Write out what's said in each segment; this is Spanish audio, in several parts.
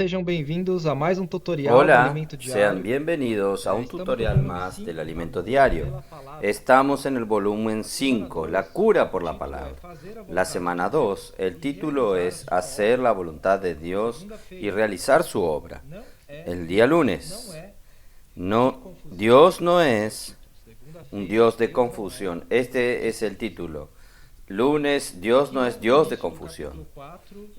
sejam bem-vindos a mais um tutorial do Hola, alimento sean diário. bienvenidos a un Estamos no tutorial volume más 5, del alimento Buscando diario. pela Palavra. Estamos en el volumen 5, la cura por O la título é palabra. Fazer a La Vontade semana de Deus 2, el e título realizar a es sua Hacer obra. la voluntad de Dios y Segunda-feira, realizar su obra. não é, El día não lunes, é de no, confusão. Dios no es un Segunda-feira, Dios de Deus não é confusión. Este es el título. Lunes, Dios no es Dios de confusión.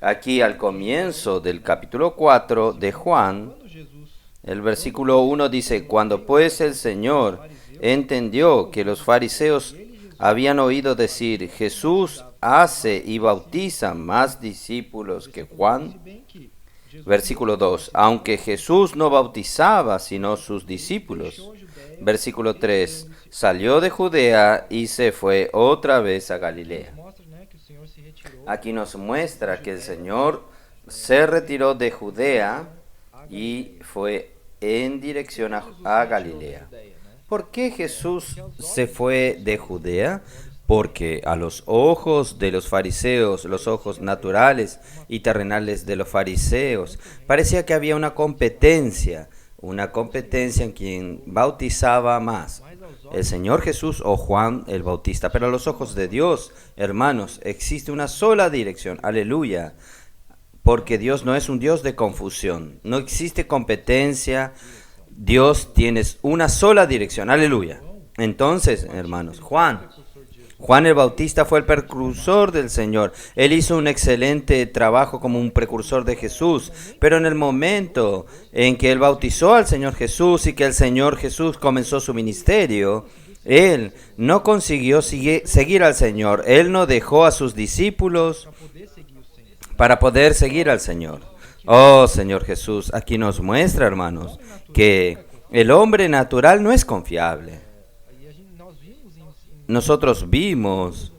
Aquí al comienzo del capítulo 4 de Juan, Quando Jesus el versículo 1 dice, cuando pues el Señor entendió que los fariseos habían oído decir, Jesús hace y bautiza más discípulos que Juan. bem que Jesus Versículo 2, aunque Jesús no bautizaba sino sus discípulos. Versículo 3, salió de Judea y se fue otra vez a Galilea. mostra, né, que o Senhor se retirou Aquí nos muestra que el Señor se retiró de Judea y fue en dirección a Galilea. Judeia, né? ¿Por qué Jesús se fue de Judea? Porque a los ojos de los fariseos, los ojos naturales y terrenales de los fariseos, parecía que había una competencia en quien bautizaba más, el Señor Jesús o Juan el Bautista. Pero a los ojos de Dios, hermanos, existe una sola dirección, aleluya, porque Dios no es un Dios de confusión, no existe competencia, Dios tiene una sola dirección, aleluya. Entonces, hermanos, Juan el Bautista fue el precursor del Señor. Él hizo un excelente trabajo como un precursor de Jesús, pero en el momento en que él bautizó al Señor Jesús y que el Señor Jesús comenzó su ministerio, él no consiguió seguir al Señor. Él no dejó a sus discípulos Poder seguir o Senhor. para poder seguir al Señor. Oh, Señor Jesús, aquí nos muestra, hermanos, que el hombre natural no es confiable. Aí nós vimos Nosotros vimos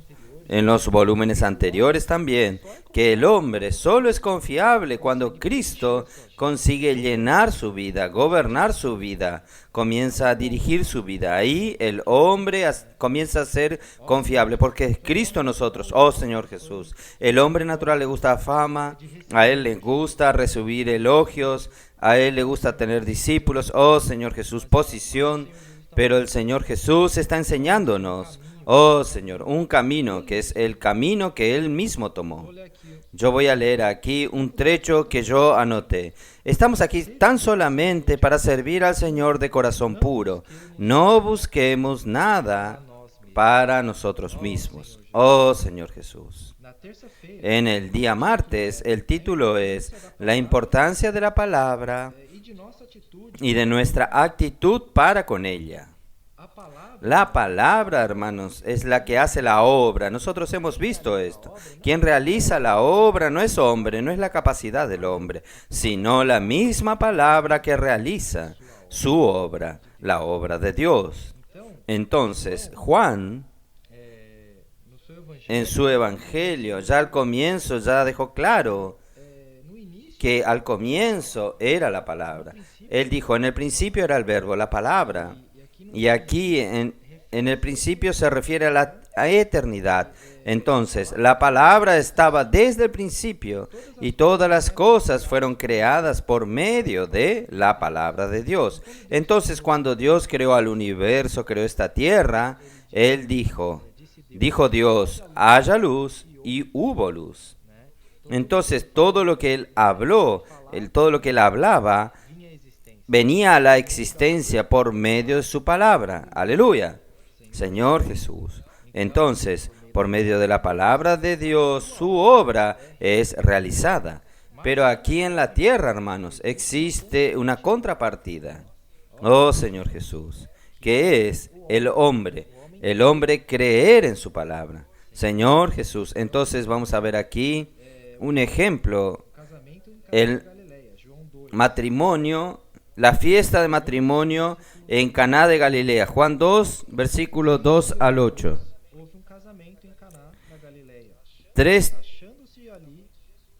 en los volúmenes anteriores también que el hombre solo es confiable cuando Cristo consigue llenar su vida, gobernar su vida, comienza a dirigir su vida. Ahí el hombre comienza a ser confiable porque es Cristo en nosotros. Oh Señor Jesús, el hombre natural le gusta fama, a él le gusta recibir elogios, a él le gusta tener discípulos. Oh Señor Jesús, posición. Pero el Señor Jesús está enseñándonos, oh Señor, un camino que es el camino que Él mismo tomó. Yo voy a leer aquí un trecho que yo anoté. Estamos aquí tan solamente para servir al Señor de corazón puro. No busquemos nada para nosotros mismos. Oh Señor Jesús. na terça-feira En el día martes, el título es La importancia de la palabra e de nossa atitude, y de nuestra actitud para con ella. a palavra La palabra, hermanos, es la que hace la obra. Nosotros hemos visto esto. Quien realiza la obra no es hombre, no es la capacidad del hombre, sino la misma palabra que realiza su obra, la obra de Dios. Entonces, Juan, no seu evangelho, en su evangelio, ya al comienzo, ya dejó claro no início, que al comienzo era la palabra. Él dijo, en el principio era el verbo, la palabra. Y aquí en el principio se refiere a la eternidad. Entonces, la palabra estaba desde el principio y todas las cosas fueron creadas por medio de la palabra de Dios. Entonces, cuando Dios creó al universo, creó esta tierra, Él dijo Dios, haya luz y hubo luz. Entonces, todo lo que Él habló, todo lo que Él hablaba, vinha a existência. venía a la existencia por medio de su palabra. Aleluya. Señor Jesús. Entonces, por medio de la palabra de Dios, su obra es realizada. Pero aquí en la tierra, hermanos, existe una contrapartida. Oh Señor Jesús, que es el hombre creer en su palabra. Señor Jesús, entonces vamos a ver aquí un ejemplo, Casamento em Caná el da Galileia, João 2. matrimonio, la fiesta de matrimonio en Caná de Galilea. Juan 2, versículo 2 al 8. Houve casamento em Caná da Galileia. Tres Achando-se ali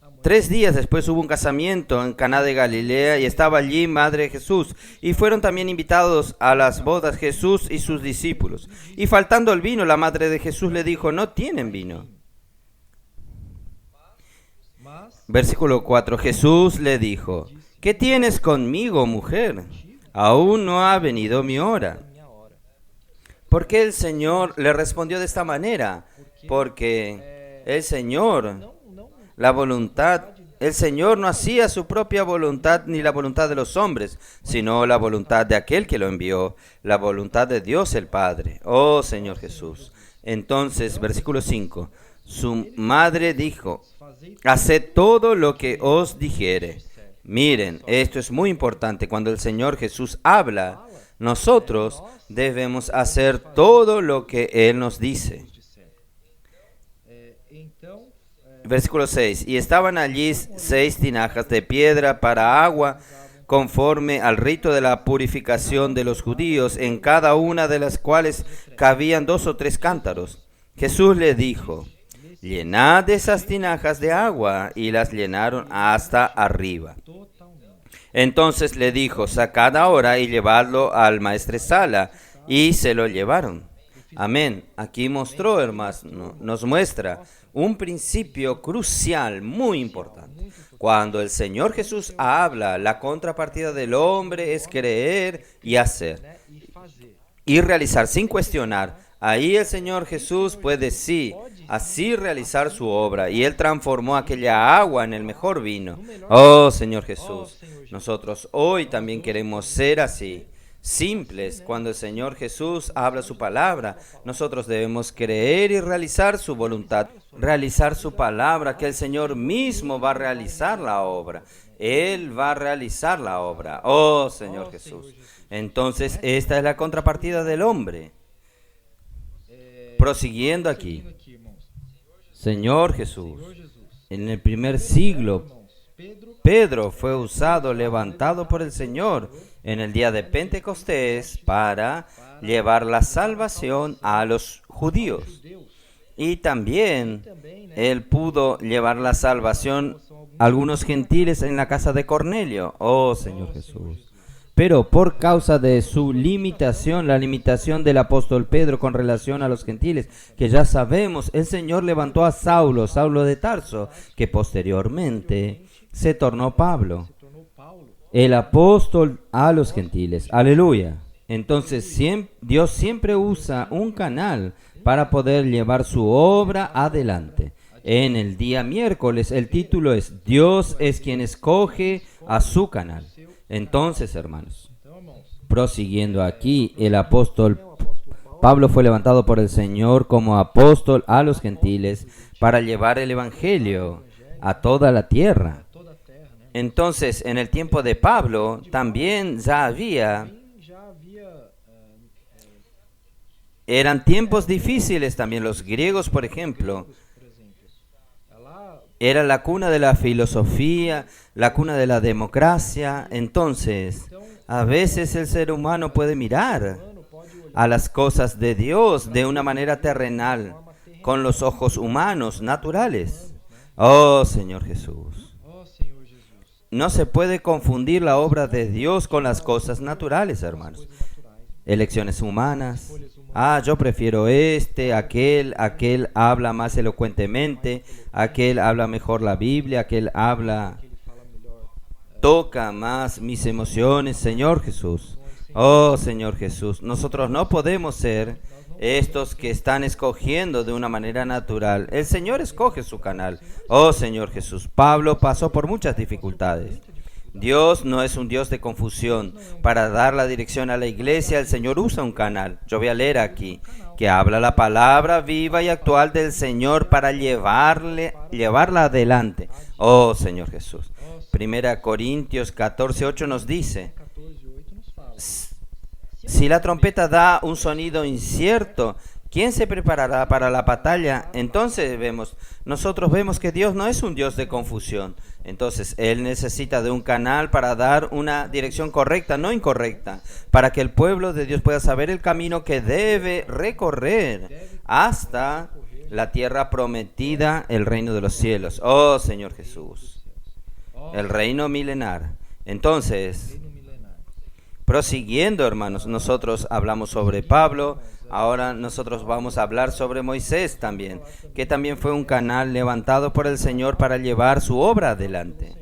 a mãe 3 días después hubo un casamiento en Caná de Galilea y estaba allí madre de Jesús. Y fueron también invitados a las bodas Jesús y sus discípulos. Y faltando el vino, la madre de Jesús le dijo, no tienen vino. mas Versículo 4. Jesús le dijo, ¿qué tienes conmigo, mujer? Aún no ha venido mi hora. ¿Por qué el Señor le respondió de esta manera? Porque el Señor, el Señor no hacía su propia voluntad ni la voluntad de los hombres, sino la voluntad de aquel que lo envió, la voluntad de Dios el Padre. Oh Señor Jesús. Entonces, versículo 5, su madre dijo, haced todo lo que os dijere. Miren, esto es muy importante. Cuando el Señor Jesús habla, nosotros debemos hacer todo lo que Él nos dice. Versículo 6. Y estaban allí 6 tinajas de piedra para agua, conforme al rito de la purificación de los judíos, en cada una de las cuales cabían 2 o 3 cántaros. Jesús le dijo, llenad esas tinajas de agua, y las llenaron hasta arriba. Entonces le dijo, sacad ahora y llevadlo al maestresala, y se lo llevaron. Amén. Aquí mostró, hermanos, nos muestra un principio crucial, muy importante. Cuando el Señor Jesús habla, la contrapartida del hombre es creer y hacer, y realizar sin cuestionar. Ahí el Señor Jesús puede así realizar su obra, y Él transformó aquella agua en el mejor vino. Oh Señor Jesús, nosotros hoy también queremos ser así, simples. Cuando el Señor Jesús habla su palabra, nosotros debemos creer y realizar su voluntad, realizar su palabra, que el Señor mismo va a realizar la obra. Él va a realizar la obra. Oh Señor Jesús. Entonces esta es la contrapartida del hombre. Prosiguiendo aquí, Señor Jesús, en el primer siglo, Pedro fue usado, levantado por el Señor en el día de Pentecostés para llevar la salvación a los judíos. Y también él pudo llevar la salvación a algunos gentiles en la casa de Cornelio. Oh Señor Jesús. Pero por causa de su limitación, la limitación del apóstol Pedro con relación a los gentiles, que ya sabemos, el Señor levantó a Saulo de Tarso, que posteriormente se tornó Pablo, el apóstol a los gentiles. Aleluya. Entonces Dios siempre usa un canal para poder llevar su obra adelante. En el día miércoles el título es Dios es quien escoge a su canal. Entonces, hermanos, prosiguiendo aquí, el apóstol Pablo fue levantado por el Señor como apóstol a los gentiles para llevar el evangelio a toda la tierra. Entonces, en el tiempo de Pablo también eran tiempos difíciles también. Los griegos, por ejemplo, era la cuna de la filosofía, la cuna de la democracia. Entonces, a veces el ser humano puede mirar a las cosas de Dios de una manera terrenal, con los ojos humanos, naturales. Oh Señor Jesús. No se puede confundir la obra de Dios con las cosas naturales, hermanos. Elecciones humanas. Yo prefiero aquel habla más elocuentemente, aquel habla mejor la Biblia, aquel toca más mis emociones. Señor Jesús, oh Señor Jesús, nosotros no podemos ser estos que están escogiendo de una manera natural. El Señor escoge su canal. Oh Señor Jesús, Pablo pasó por muchas dificultades. Dios no es un Dios de confusión. Para dar la dirección a la iglesia, el Señor usa un canal. Yo voy a leer aquí, que habla la palabra viva y actual del Señor para llevarla adelante. Oh Señor Jesús. 1 Corintios 14:8 nos dice, si la trompeta da un sonido incierto, ¿quién se preparará para la batalla? Entonces nosotros vemos que Dios no es un Dios de confusión. Entonces Él necesita de un canal para dar una dirección correcta, no incorrecta, para que el pueblo de Dios pueda saber el camino que debe recorrer hasta la tierra prometida, el reino de los cielos. Oh Señor Jesús, el reino milenar. Entonces, Prosiguiendo, hermanos, nosotros hablamos sobre Pablo, ahora nosotros vamos a hablar sobre Moisés también, que también fue un canal levantado por el Señor para llevar su obra adelante.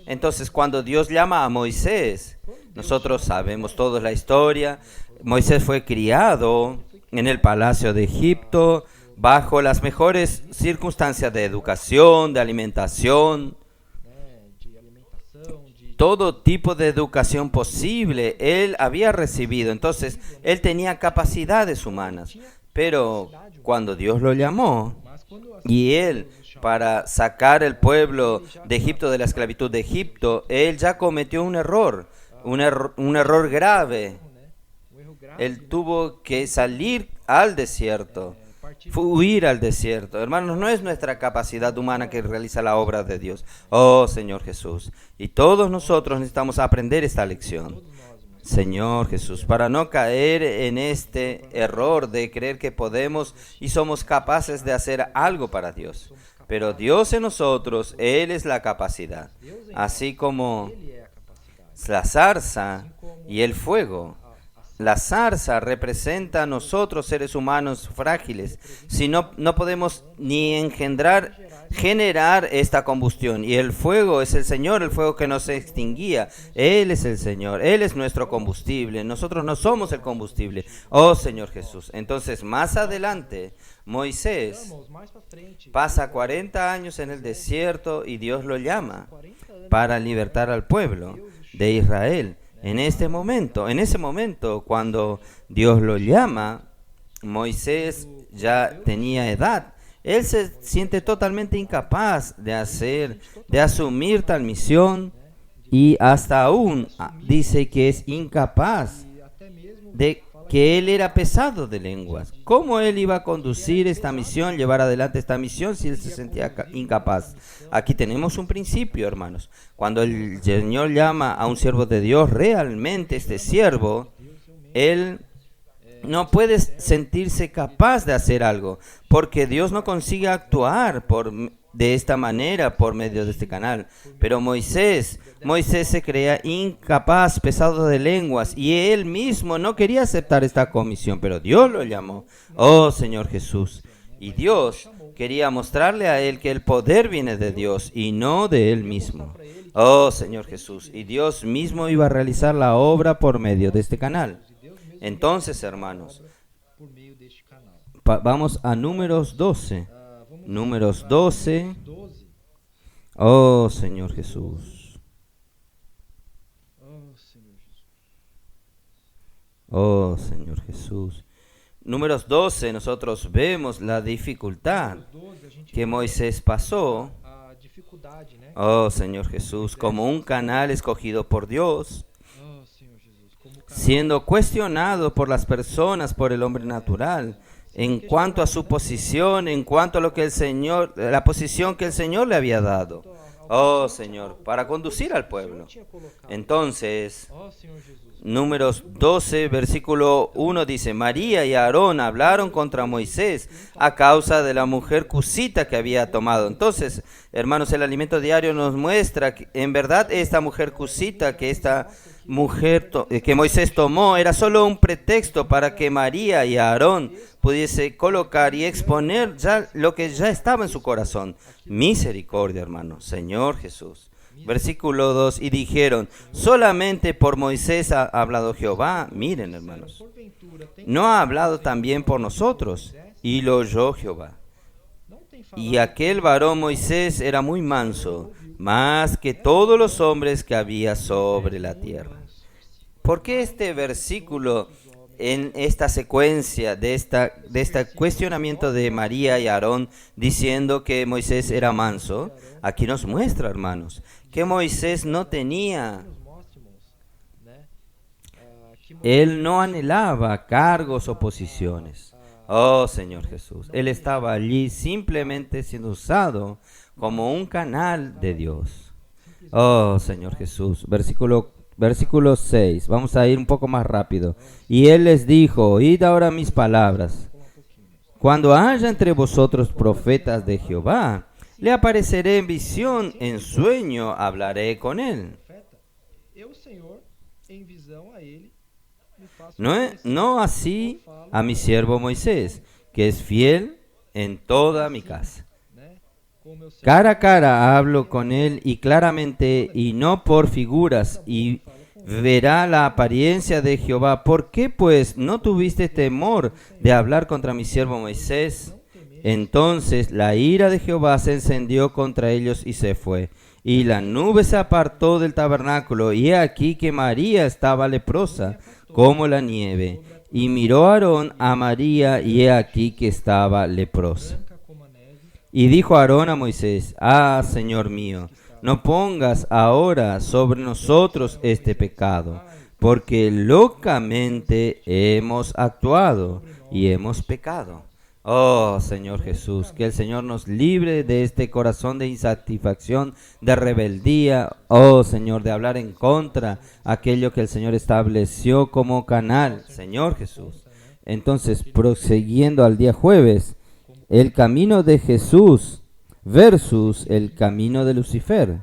Entonces, cuando Dios llama a Moisés, nosotros sabemos toda la historia. Moisés fue criado en el palacio de Egipto, bajo las mejores circunstancias de educación, de alimentación, de alimentação, de todo tipo de educación posible él había recibido. Entonces, él tenía capacidades humanas. Pero cuando Dios lo llamó, mas quando as y él, para sacar el pueblo de Egipto, de la esclavitud de Egipto, él ya cometió un error grave. né, um erro grave, Él tuvo que salir al desierto, partir huir al desierto. Hermanos, no es nuestra capacidad humana que realiza la obra de Dios. Oh, Señor Jesús. Y todos nosotros necesitamos aprender esta lección. todos nós, irmãos. Señor Jesús, para no caer en este error de creer que podemos y somos capaces de hacer algo para Dios. Pero Dios en nosotros, Él es la capacidad. Deus em Así como Ele é a capacidade. la zarza y el fuego. La zarza representa a nosotros, seres humanos frágiles. Si no podemos ni generar esta combustión. Y el fuego es el Señor, el fuego que no se extinguía. Él es el Señor, Él es nuestro combustible. Nosotros no somos el combustible. Oh Señor Jesús. Entonces, más adelante, Moisés Irmãos, mais para frente, pasa 40 años en el desierto y Dios lo llama 40 anos para libertar al pueblo de Israel. En ese momento, cuando Dios lo llama, Moisés ya tenía edad. Él se siente totalmente incapaz de asumir tal misión y hasta aún dice que es incapaz e até mesmo de que él era pesado de lenguas. ¿Cómo él iba a conducir esta misión, llevar adelante esta misión si él se sentía incapaz? Aquí tenemos un principio, hermanos. Cuando el Señor llama a un siervo de Dios, realmente este siervo, él no puede sentirse capaz de hacer algo, porque Dios no consigue actuar de esta manera por medio de este canal. Pero Moisés se creía incapaz, pesado de lenguas, y él mismo no quería aceptar esta comisión, pero Dios lo llamó. Oh Señor Jesús. Y Dios quería mostrarle a él que el poder viene de Dios y no de él mismo. Oh Señor Jesús. Y Dios mismo iba a realizar la obra por medio de este canal. Entonces, hermanos, por meio deste canal. vamos a Números 12. Vamos Números 12. 12. Oh Señor Jesús. Oh, Senhor Jesus. Oh Señor Jesús. Números 12, nosotros vemos la dificultad 12, a gente que vê Moisés pasó. a dificuldade, né? Oh Señor Jesús, como un canal escogido por Dios, Oh, Senhor Jesus, como canal siendo cuestionado por las personas, por el hombre natural, en cuanto a su posición, en cuanto a lo que el Señor, la posición que el Señor le había dado. Oh Señor, para conducir al pueblo. tinha colocado. Entonces, Oh, Senhor Jesus. Números 12, versículo 1 dice: María y Aarón hablaron contra Moisés a causa de la mujer cusita que había tomado. Entonces, hermanos, el alimento diario nos muestra que en verdad esta mujer cusita, que Moisés tomó, era solo un pretexto para que María y Aarón pudiese colocar y exponer ya lo que ya estaba en su corazón. Misericordia, hermano, Señor Jesús. Versículo 2, y dijeron: solamente por Moisés ha hablado Jehová. Miren, hermanos, Porventura, tem no ha hablado también por nosotros. Y lo oyó Jehová. não tem Y aquel varón Moisés era muy manso, más que todos los hombres que había sobre la tierra. ¿Por qué este versículo, en esta secuencia de este cuestionamiento de María y Aarón, diciendo que Moisés era manso? Aquí nos muestra, hermanos, que Moisés no tenía, nos mostra, irmãos, né? Que él no anhelaba cargos o posiciones. Oh Señor Jesús, él estaba allí simplemente siendo usado como un canal de Dios. Oh Señor Jesús, versículo 6, vamos a ir un poco más rápido. Y él les dijo: oíd ahora mis palabras. Cuando haya entre vosotros profetas de Jehová, le apareceré en visión, en sueño hablaré con él. profeta, eu, Senhor, em visão a ele, me faço No así a mi siervo Moisés, que es fiel en toda mi casa. né? Com o meu servo Cara a cara hablo con él y claramente y no por figuras y verá la apariencia de Jehová. ¿Por qué pues no tuviste temor de hablar contra mi siervo Moisés? Entonces la ira de Jehová se encendió contra ellos y se fue. Y la nube se apartó del tabernáculo, y he aquí que María estaba leprosa, como la nieve. Y miró Aarón a María, y he aquí que estaba leprosa. branca como a neve, Y dijo Aarón a Moisés: Ah, Señor mío, no pongas ahora sobre nosotros este pecado, porque locamente hemos actuado y hemos pecado. Oh, Señor Jesús, que el Señor nos libre de este corazón de insatisfacción, de rebeldía, oh Señor, de hablar en contra aquello que el Señor estableció como canal, Señor Jesús. Entonces, prosiguiendo al día jueves, el camino de Jesús versus el camino de Lucifer.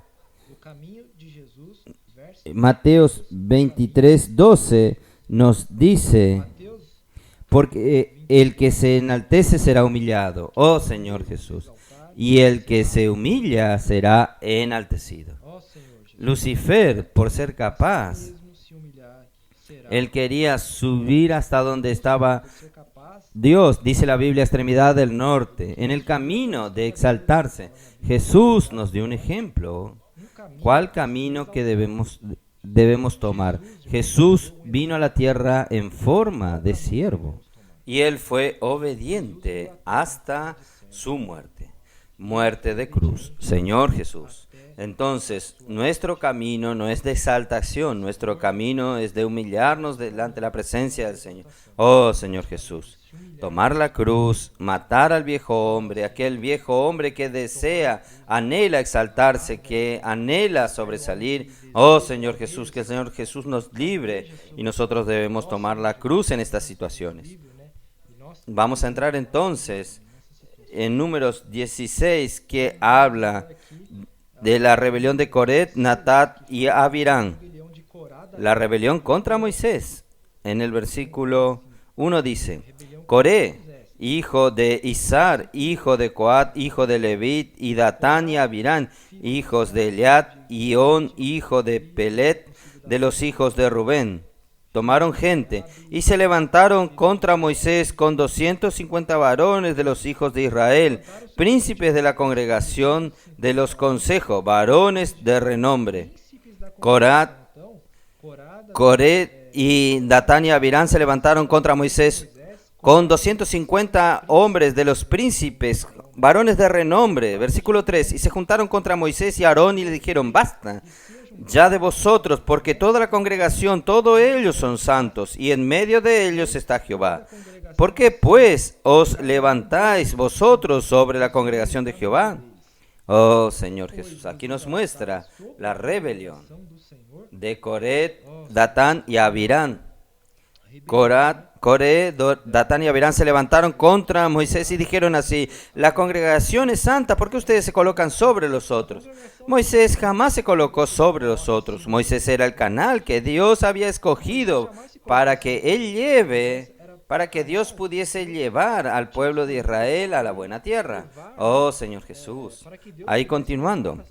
o caminho de Jesus, verso Mateos 23:12 nos dice: Mateus, porque el que se enaltece será humillado, oh Señor Jesús, y el que se humilla será enaltecido. ó Senhor Jesus, Lucifer, por ser capaz, mesmo se humilhar, será él quería subir hasta donde estaba por ser capaz, Dios, dice la Biblia, extremidad del norte, en el camino de exaltarse. Jesús nos dio un ejemplo. caminho ¿Cuál camino que debemos tomar? Jesús vino a la tierra en forma de siervo y él fue obediente hasta su muerte, muerte de cruz. Señor Jesús. Entonces, nuestro camino no es de exaltación, nuestro camino es de humillarnos delante de la presencia del Señor. Oh Señor Jesús, tomar la cruz, matar al viejo hombre, aquel viejo hombre que desea, anhela exaltarse, que anhela sobresalir. Oh Señor Jesús, que el Señor Jesús nos libre y nosotros debemos tomar la cruz en estas situaciones. né? E nós Vamos a entrar entonces en Números 16, que habla de la rebelión de Coret, Natat y Abirán, rebelião de Corá, la rebelión contra Moisés. En el versículo 1 dice: Coré, hijo de Izar, hijo de Coat, hijo de Levit, y Datán y Abirán, hijos de Eliad, y On, hijo de Pelet, de los hijos de Rubén. Tomaron gente y se levantaron contra Moisés con 250 varones de los hijos de Israel, príncipes de la congregación de los consejos, varones de renombre. príncipes da Corat, então, Corá, Coret y Datán y Abirán se levantaron contra Moisés con 250 hombres de los príncipes, varones de renombre. Versículo 3. Y se juntaron contra Moisés y Aarón y le dijeron: Basta ya de vosotros, porque toda la congregación, todos ellos son santos, y en medio de ellos está Jehová. ¿Por qué pues os levantáis vosotros sobre la congregación de Jehová? Oh Señor Jesús, aquí nos muestra la rebelión do Senhor, de Coret, Datán y Abirán. Coré, Datán y Abirán se levantaron contra Moisés y dijeron así: la congregación es santa, ¿por qué ustedes se colocan sobre los otros? Moisés jamás se colocó sobre los otros. Moisés era el canal que Dios había escogido para que Dios pudiese llevar al pueblo de Israel a la buena tierra. Oh Señor Jesús. Ahí continuando.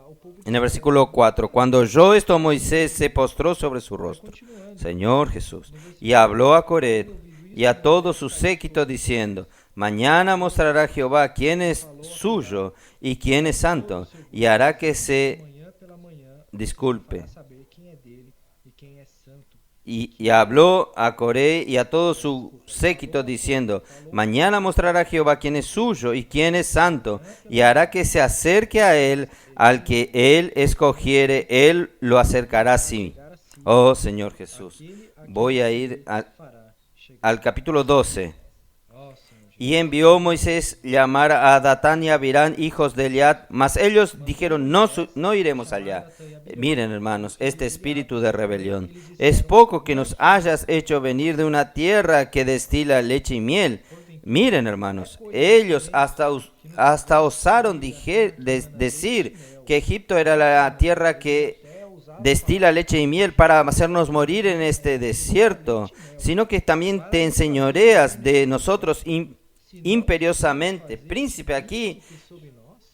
ao povo En el versículo 4, cuando oyó esto, Moisés se postró sobre su rostro, Señor Jesús, y habló a Coret y a todo su séquito diciendo: mañana mostrará Jehová quién es suyo y quién es santo, y hará que se amanhã pela manhã, disculpe. para saber quem é dele e quem é santo. Y habló a Coré y a todo su séquito diciendo: mañana mostrará Jehová quién es suyo y quién es santo, y hará que se acerque a él, al que él escogiere, él lo acercará a sí. Oh Señor Jesús, voy a ir Fará chegar. al capítulo 12. Ó Senhor Jesus, Y envió Moisés llamar a Datán y Abirán, hijos de Eliad, mas ellos dijeron: no iremos allá. Miren, hermanos, este espíritu de rebelión. Es poco que nos hayas hecho venir de una tierra que destila leche y miel. Miren, hermanos, ellos hasta osaron decir que Egipto era la tierra que destila leche y miel para hacernos morir en este desierto, sino que también te enseñoreas de nosotros imperiosamente. Príncipe, aquí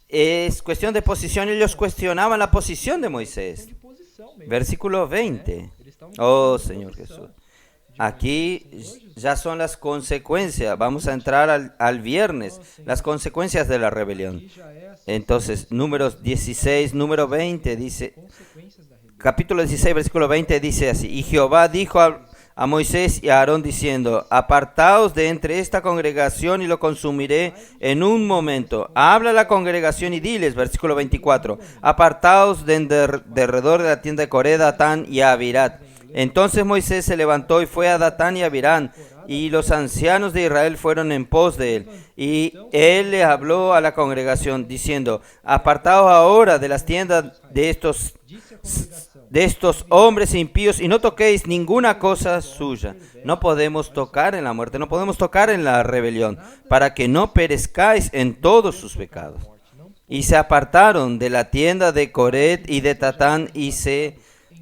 es cuestión de posición. Ellos cuestionaban la posición de Moisés. Versículo 20. Oh, Señor Jesús. Aquí ya son las consecuencias. Vamos a entrar al viernes. Las consecuencias de la rebelión. Entonces, números 16, número 20 dice, capítulo 16, versículo 20 dice así: y Jehová dijo a Moisés y a Aarón diciendo: apartaos de entre esta congregación y lo consumiré en un momento. Habla a la congregación y diles, versículo 24: apartaos de alrededor de la tienda de Coré, Datán y Abirat. Entonces Moisés se levantó y fue a Datán y Abirán, y los ancianos de Israel fueron en pos de él. Y él le habló a la congregación diciendo: apartaos ahora de las tiendas de estos hombres impíos y no toquéis ninguna cosa suya. No podemos tocar en la muerte, no podemos tocar en la rebelión, para que no perezcáis en todos sus pecados. Y se apartaron de la tienda de Coret y de Tatán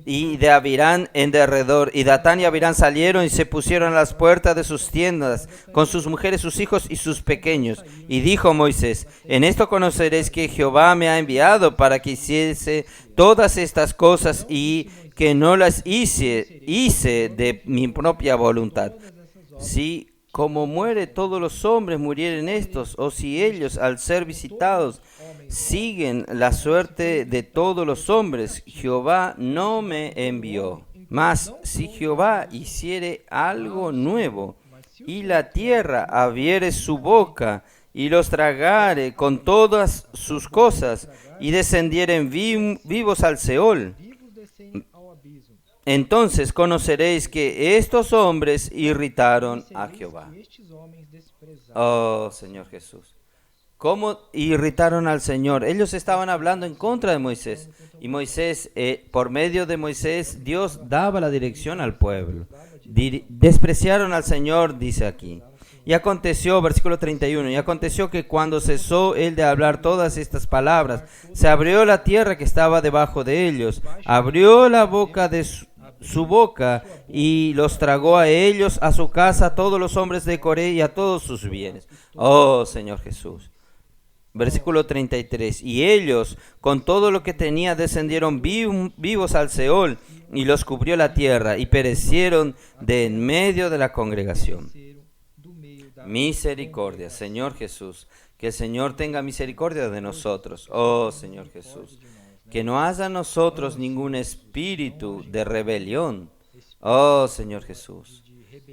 y de Abirán en derredor. Y Datán y Abirán salieron y se pusieron a las puertas de sus tiendas, con sus mujeres, sus hijos y sus pequeños. Y dijo Moisés: en esto conoceréis que Jehová me ha enviado para que hiciese todas estas cosas, y que no las hice de mi propia voluntad. Si como muere todos los hombres murieren estos, o si ellos, al ser visitados, siguen la suerte de todos los hombres, Jehová no me envió. Mas si Jehová hiciere algo nuevo, y la tierra abriere su boca, y los tragare con todas sus cosas, y descendieren vivos al Seol, entonces conoceréis que estos hombres irritaron a Jehová. Oh, Señor Jesús. ¿Cómo irritaron al Señor? Ellos estaban hablando en contra de Moisés. Y Moisés, por medio de Moisés, Dios daba la dirección al pueblo. Despreciaron al Señor, dice aquí. Y aconteció, versículo 31, y aconteció que cuando cesó él de hablar todas estas palabras, se abrió la tierra que estaba debajo de ellos, abrió la boca de su boca, y los tragó a ellos, a su casa, a todos los hombres de Coré y a todos sus bienes. Oh, Señor Jesús. Versículo 33, y ellos con todo lo que tenía descendieron vivos al Seol, y los cubrió la tierra, y perecieron de en medio de la congregación. Misericordia, Señor Jesús, que el Señor tenga misericordia de nosotros. Oh, Señor Jesús, que no haya en nosotros ningún espíritu de rebelión. Oh, Señor Jesús,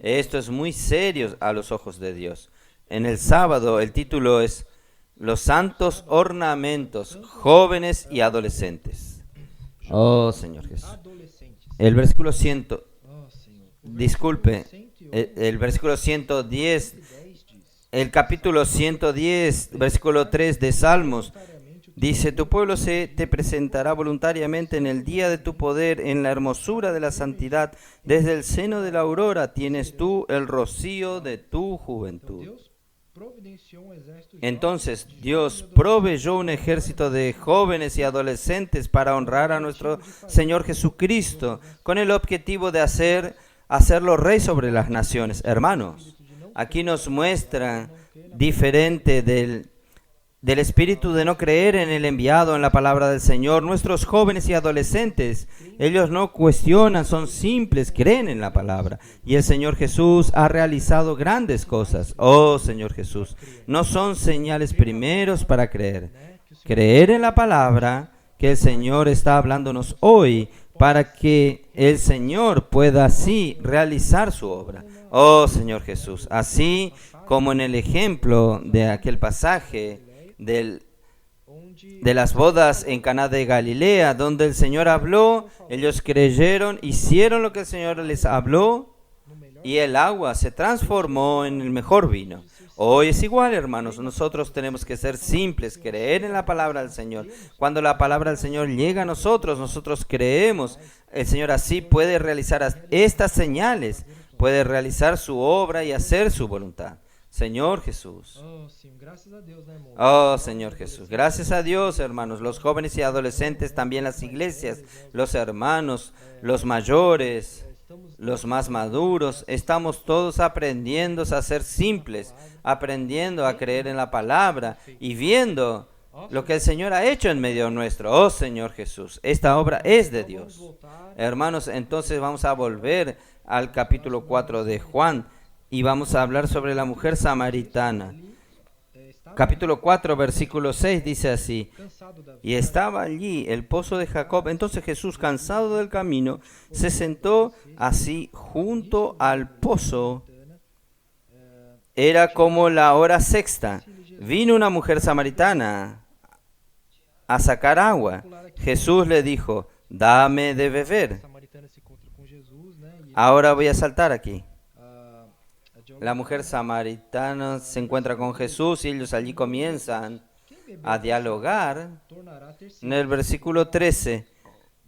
esto es muy serio a los ojos de Dios. En el sábado el título es Los santos ornamentos, jóvenes y adolescentes. Oh, Señor Jesús. El versículo 100, el versículo 110, el capítulo 110, versículo 3 de Salmos, dice: tu pueblo se te presentará voluntariamente en el día de tu poder, en la hermosura de la santidad. Desde el seno de la aurora tienes tú el rocío de tu juventud. Entonces Dios proveyó un ejército de jóvenes y adolescentes para honrar a nuestro Señor Jesucristo, con el objetivo de hacerlo rey sobre las naciones. Hermanos, aquí nos muestra diferente del espíritu de no creer en el enviado, en la palabra del Señor. Nuestros jóvenes y adolescentes, ellos no cuestionan, son simples, creen en la palabra. Y el Señor Jesús ha realizado grandes cosas. Oh, Señor Jesús, no son señales primeros para creer. Creer en la palabra que el Señor está hablándonos hoy, para que el Señor pueda así realizar su obra. Oh, Señor Jesús, así como en el ejemplo de aquel pasaje de las bodas en Caná de Galilea, donde el Señor habló, ellos creyeron, hicieron lo que el Señor les habló, y el agua se transformó en el mejor vino. Hoy es igual, hermanos, nosotros tenemos que ser simples, creer en la palabra del Señor. Cuando la palabra del Señor llega a nosotros, nosotros creemos. El Señor así puede realizar estas señales, puede realizar su obra y hacer su voluntad. Señor Jesús. Oh, sim, graças a Deus, né, irmão? Oh, Señor Jesús. Gracias a Dios, hermanos. Los jóvenes y adolescentes, también las iglesias, los hermanos, los mayores, los más maduros, estamos todos aprendiendo a ser simples, aprendiendo a creer en la palabra y viendo lo que el Señor ha hecho en medio nuestro. Oh, Señor Jesús, esta obra es de Dios. Hermanos, entonces vamos a volver al capítulo 4 de Juan y vamos a hablar sobre la mujer samaritana. Capítulo 4, versículo 6 dice así: y estaba allí el pozo de Jacob. Entonces Jesús, cansado del camino, se sentó así junto al pozo. Era como la hora sexta. Vino una mujer samaritana a sacar agua. Jesús le dijo: dame de beber. Samaritana se encontra com Jesus, né? E Ahora voy a saltar aquí. a dialogar. La mujer samaritana se encuentra con Jesús y ellos allí comienzan Quem beber a dialogar. tornará a ter En sede el versículo 13,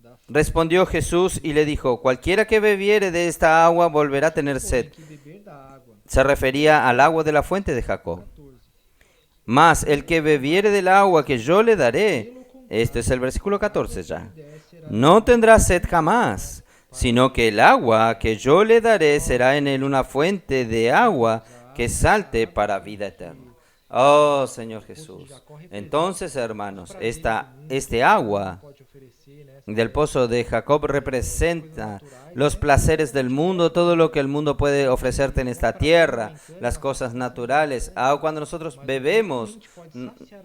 da fonte respondió Jesús y le dijo: cualquiera que bebiere de esta agua volverá a tener sed. que beber da água. Se refería al agua de la fuente de Jacob. 14. Mas el que bebiere del agua que yo le daré, este es el versículo 14 ya, no tendrá sed jamás, sino que el agua que yo le daré será en él una fuente de agua que salte para vida eterna. Oh, Señor Jesús. Entonces, hermanos, este agua Pode oferecer, né? del pozo de Jacob representa los placeres del mundo, todo lo que el mundo puede ofrecerte en esta tierra, las cosas naturales. Cuando nosotros bebemos,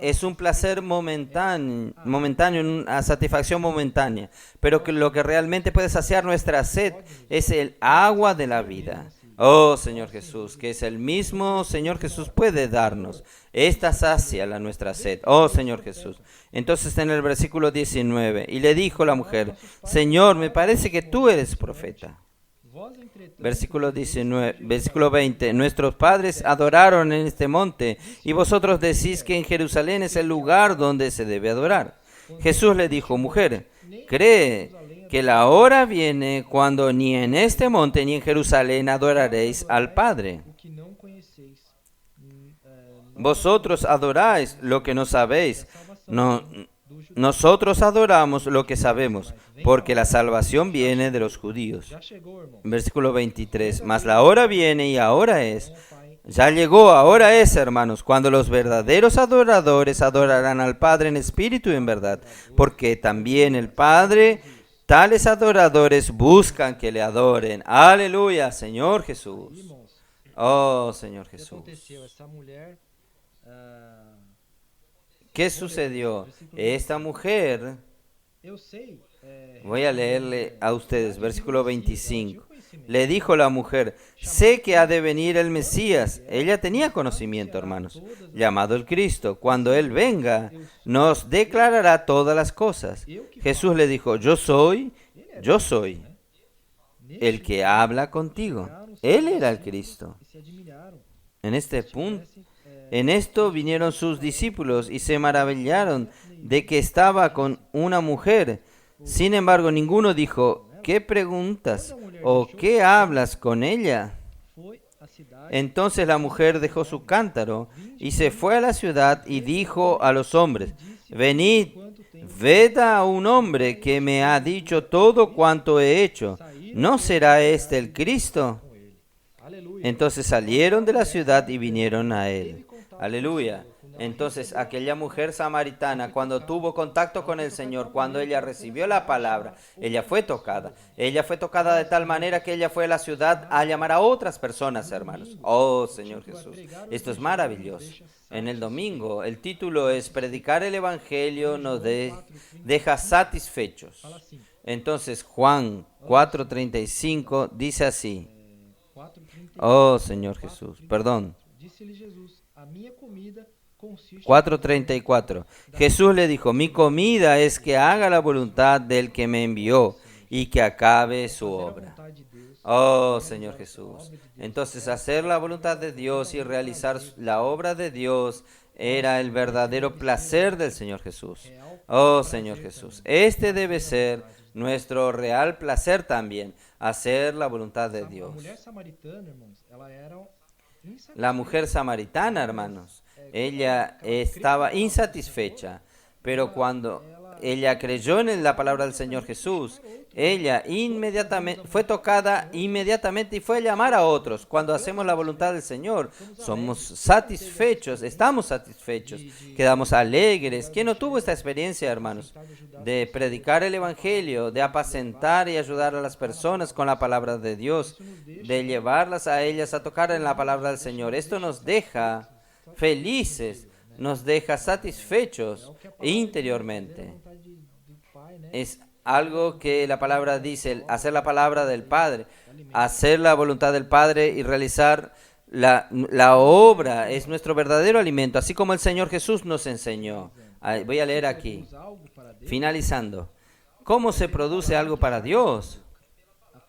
es un placer momentáneo, una satisfacción momentánea, pero que lo que realmente puede saciar nuestra sed es el agua de la vida. Oh, Señor Jesús, que es el mismo Señor Jesús puede darnos. Esta sacia nuestra sed. Oh, Señor Jesús. Entonces en el versículo 19, y le dijo la mujer: Señor, me parece que tú eres profeta. Vós, entretanto, Versículo 19, versículo 20, nuestros padres adoraron en este monte, y vosotros decís que en Jerusalén es el lugar donde se debe adorar. Jesús le dijo: mujer, cree que la hora viene cuando ni en este monte ni en Jerusalén adoraréis al Padre. o que não conheceis. Vosotros adoráis lo que no sabéis. Nosotros adoramos lo que sabemos, porque la salvación viene de los judíos. Já chegou, irmão. Versículo 23, mas la hora viene y ahora es. Ya llegó, ahora es, hermanos, cuando los verdaderos adoradores adorarán al Padre en espíritu y en verdad, porque también el Padre, tales adoradores buscan que le adoren. Aleluya, Señor Jesús. Irmãos, Oh, Señor o que Jesús. aconteceu? Essa mulher, ¿Qué sucedió? Esta mujer, eu sei, voy a leerle a ustedes, versículo 25. Le dijo la mujer: sé que ha de venir el Mesías. Ella tenía conocimiento, hermanos, llamado el Cristo. Cuando Él venga, nos declarará todas las cosas. Jesús le dijo: yo soy el que habla contigo. Él era el Cristo. e se admiraram. En este punto, en esto vinieron sus discípulos y se maravillaron de que estaba con una mujer. Sin embargo, ninguno dijo: ¿qué preguntas o qué hablas con ella? Foi à cidade, Entonces la mujer dejó su cántaro y se fue a la ciudad y dijo a los hombres: venid, ved a un hombre que me ha dicho todo cuanto he hecho. ¿No será este el Cristo? com ele. Aleluia. Entonces salieron de la ciudad y vinieron a él. Aleluya. Entonces aquella mujer samaritana, cuando tuvo contacto con el Señor, cuando ella recibió la palabra, ella fue tocada. Ella fue tocada de tal manera que ella fue a la ciudad a llamar a otras personas, hermanos. Oh, Señor Jesús, esto es maravilloso. En el domingo, el título es Predicar el Evangelio nos deja satisfechos. Fala assim, Entonces Juan 4:35 dice así. 4:30. Oh, Señor Jesús, perdón. Disse-lhe Jesus: a minha comida consiste 4:34. Jesús le dijo: mi comida es que haga la voluntad del que me envió y que acabe su fazer a obra. vontade de Deus. Oh, Señor Jesús. Entonces hacer la voluntad de Dios y realizar la obra de Dios era el verdadero placer del Señor Jesús. Oh, Señor Jesús. Este debe ser nuestro real placer también, hacer la voluntad de A Dios. mulher samaritana, irmãos, ela era La mujer samaritana, hermanos, ella estaba insatisfecha, pero cuando ella creyó en la palabra del Señor Jesús, ella inmediatamente fue tocada inmediatamente y fue a llamar a otros. Cuando hacemos la voluntad del Señor, somos satisfechos, estamos satisfechos, quedamos alegres. ¿Quién no tuvo esta experiencia, hermanos, de predicar el Evangelio, de apacentar y ayudar a las personas con la palabra de Dios, de llevarlas a ellas a tocar en la palabra del Señor? Esto nos deja felices, nos deja satisfechos interiormente. Es algo que la palabra dice, hacer la palabra del Padre, hacer la voluntad del Padre y realizar la obra es nuestro verdadero alimento, así como el Señor Jesús nos enseñó. Voy a leer aquí, finalizando. ¿Cómo se produce algo para Dios?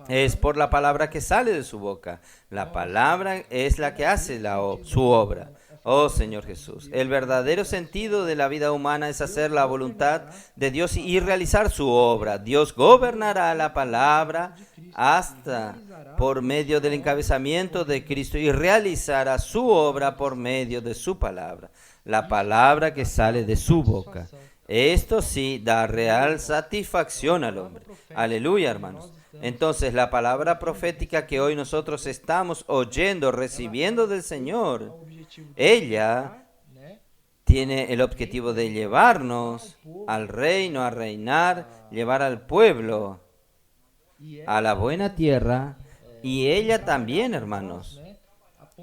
Es por la palabra que sale de su boca. La palabra es la que hace su obra. Oh Señor Jesús, el verdadero sentido de la vida humana es hacer la voluntad de Dios y realizar su obra. Dios gobernará la palabra hasta por medio del encabezamiento de Cristo y realizará su obra por medio de su palabra, la palabra que sale de su boca. Esto sí da real satisfacción al hombre. Aleluya, hermanos. Entonces, la palabra profética que hoy nosotros estamos oyendo, recibiendo del Señor, ella tiene el objetivo de llevarnos al reino, a reinar, llevar al pueblo a la buena tierra. Y ella también, hermanos,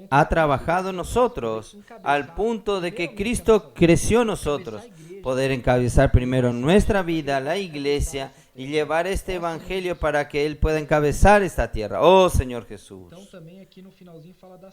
ha trabajado en nosotros al punto de que Cristo creció en nosotros. Poder encabezar primero nuestra vida, la iglesia, y llevar este evangelio para que Él pueda encabezar esta tierra. Oh Señor Jesús.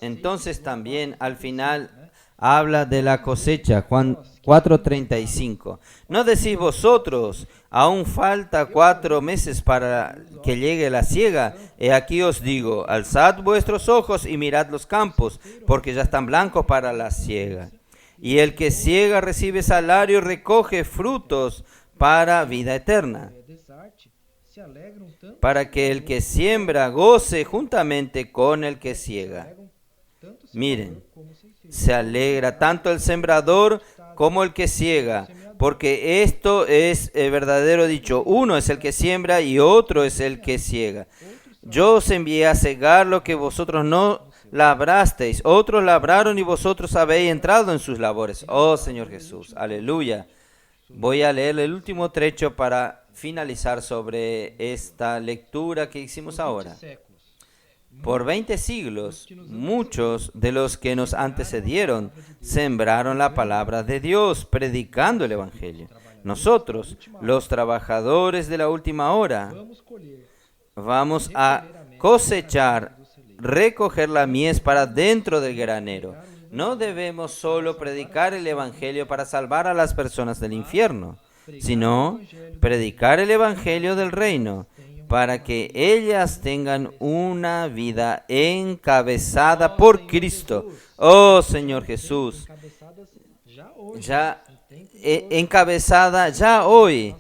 Entonces también al final habla de la cosecha, Juan 4:35. ¿No decís vosotros, aún falta 4 meses para que llegue la siega? He aquí os digo, alzad vuestros ojos y mirad los campos, porque ya están blancos para la siega. Y el que siega recibe salario y recoge frutos para vida eterna, para que el que siembra goce juntamente con el que siega. Miren, se alegra tanto el sembrador como el que siega, porque esto es el verdadero dicho: uno es el que siembra y otro es el que siega. Yo os envié a cegar lo que vosotros no labrasteis, otros labraron y vosotros habéis entrado en sus labores. Oh Señor Jesús, aleluya. Voy a leer el último trecho para finalizar sobre esta lectura que hicimos ahora. Por 20 siglos, muchos de los que nos antecedieron sembraron la palabra de Dios, predicando el Evangelio. Nosotros, los trabajadores de la última hora, vamos a cosechar, recoger la mies para dentro del granero. No debemos solo predicar el Evangelio para salvar a las personas del infierno, sino predicar el Evangelio del reino para que ellas tengan una vida encabezada por Cristo. Oh Señor Jesús, encabezada ya hoy,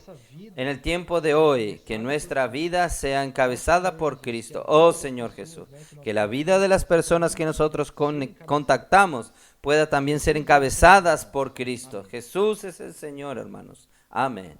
en el tiempo de hoy, que nuestra vida sea encabezada por Cristo. Oh Señor Jesús, que la vida de las personas que nosotros contactamos pueda también ser encabezadas por Cristo. Jesús es el Señor, hermanos. Amén.